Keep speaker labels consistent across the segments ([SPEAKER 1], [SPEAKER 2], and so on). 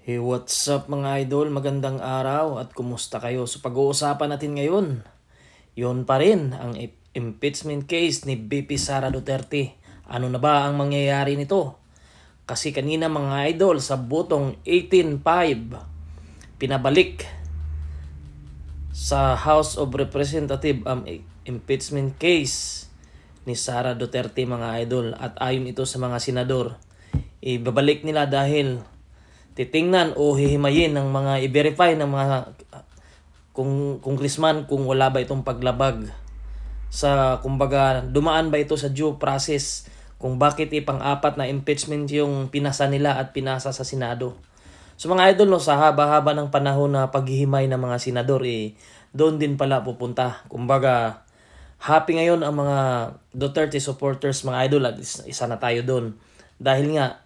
[SPEAKER 1] Hey, what's up mga idol? Magandang araw at kumusta kayo? So pag-uusapan natin ngayon, yun pa rin ang impeachment case ni VP Sara Duterte. Ano na ba ang mangyayari nito? Kasi kanina mga idol, sa botong 18-5, pinabalik sa House of Representatives ang impeachment case ni Sara Duterte mga idol. At ayon ito sa mga senador, ibabalik nila dahil titingnan o hihimayin ng mga i-verify ng mga congressman kung wala ba itong paglabag sa, kumbaga, dumaan ba ito sa due process, kung bakit ipang-apat na impeachment yung pinasa nila at pinasa sa Senado. So mga idol, no, sa haba-haba ng panahon na paghihimay ng mga senador, doon din pala pupunta. Kumbaga, happy ngayon ang mga Duterte supporters mga idol at isa na tayo doon. Dahil nga,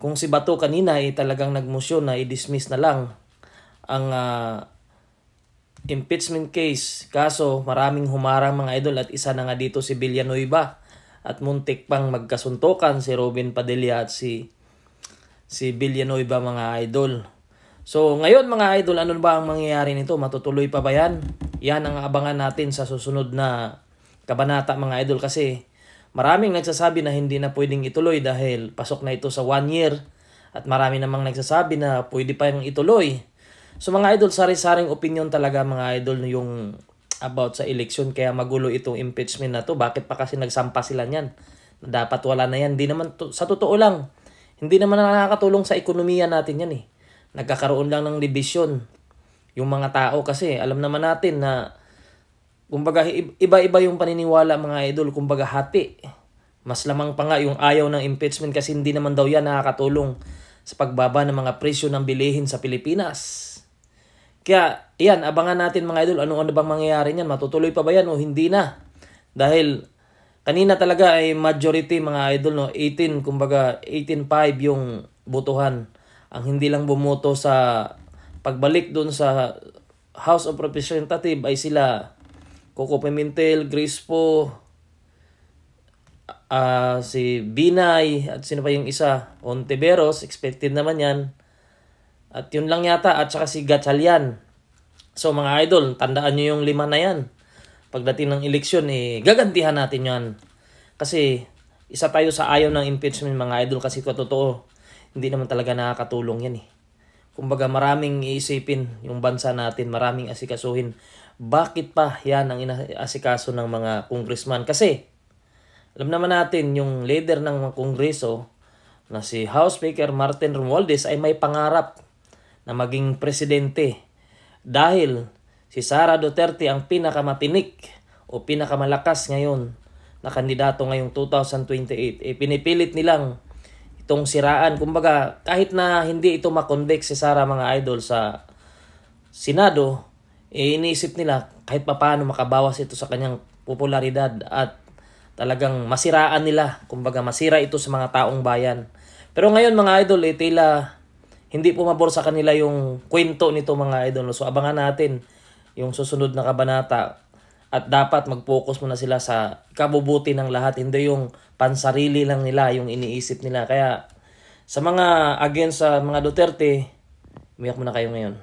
[SPEAKER 1] kung si Bato kanina talagang nagmosyon na i-dismiss na lang ang impeachment case. Kaso maraming humarang mga idol at isa na nga dito si Villanueva at muntik pang magkasuntukan si Robin Padilla at si Villanueva mga idol. So ngayon mga idol, ano ba ang mangyayari nito? Matutuloy pa ba yan? Yan ang abangan natin sa susunod na kabanata mga idol, kasi maraming nagsasabi na hindi na pwedeng ituloy dahil pasok na ito sa 1 year at marami namang nagsasabi na pwede pa yung ituloy. So mga idol, sari-saring opinion talaga mga idol yung about sa election, kaya magulo itong impeachment na to. Bakit pa kasi nagsampa sila niyan? Dapat wala na yan. Di naman sa totoo lang, hindi naman nakakatulong sa ekonomiya natin yan eh. Nagkakaroon lang ng division yung mga tao, kasi alam naman natin na kumbaga iba-iba yung paniniwala mga idol, kumbaga hati. Mas lamang pa nga yung ayaw ng impeachment kasi hindi naman daw yan nakakatulong sa pagbaba ng mga presyo ng bilihin sa Pilipinas. Kaya yan, abangan natin mga idol, ano bang mangyayari niyan? Matutuloy pa ba yan o hindi na? Dahil kanina talaga ay majority mga idol, no, 18, kumbaga 18-5 yung botohan. Ang hindi lang bumoto sa pagbalik doon sa House of Representatives ay sila Coco Pimentel, Grace Po, si Binay, at sino pa yung isa? Ontiveros, expected naman yan. At yun lang yata, at saka si Gatchalian. So mga idol, tandaan nyo yung 5 na yan. Pagdating ng eleksyon, gagantihan natin yan. Kasi isa tayo sa ayaw ng impeachment mga idol, kasi totoo, hindi naman talaga nakakatulong yan eh. Kumbaga maraming iisipin yung bansa natin, maraming asikasuhin. Bakit pa yan ang inaasikaso ng mga congressman? Kasi alam naman natin yung leader ng mga kongreso na si House Speaker Martin Romualdez ay may pangarap na maging presidente. Dahil si Sara Duterte ang pinakamatinik o pinakamalakas ngayon na kandidato ngayong 2028. Pinipilit nilang itong siraan. Kumbaga kahit na hindi ito makonvict si Sara mga idol sa Senado, iniisip nila kahit papaano makabawas ito sa kanyang popularidad at talagang masiraan nila. Kumbaga masira ito sa mga taong bayan. Pero ngayon mga idol, tila hindi pumabor sa kanila yung kwento nito mga idol. So abangan natin yung susunod na kabanata at dapat mag-focus muna sila sa kabubuti ng lahat, hindi yung pansarili lang nila yung iniisip nila. Kaya sa mga against sa mga Duterte, umiyak muna kayo ngayon.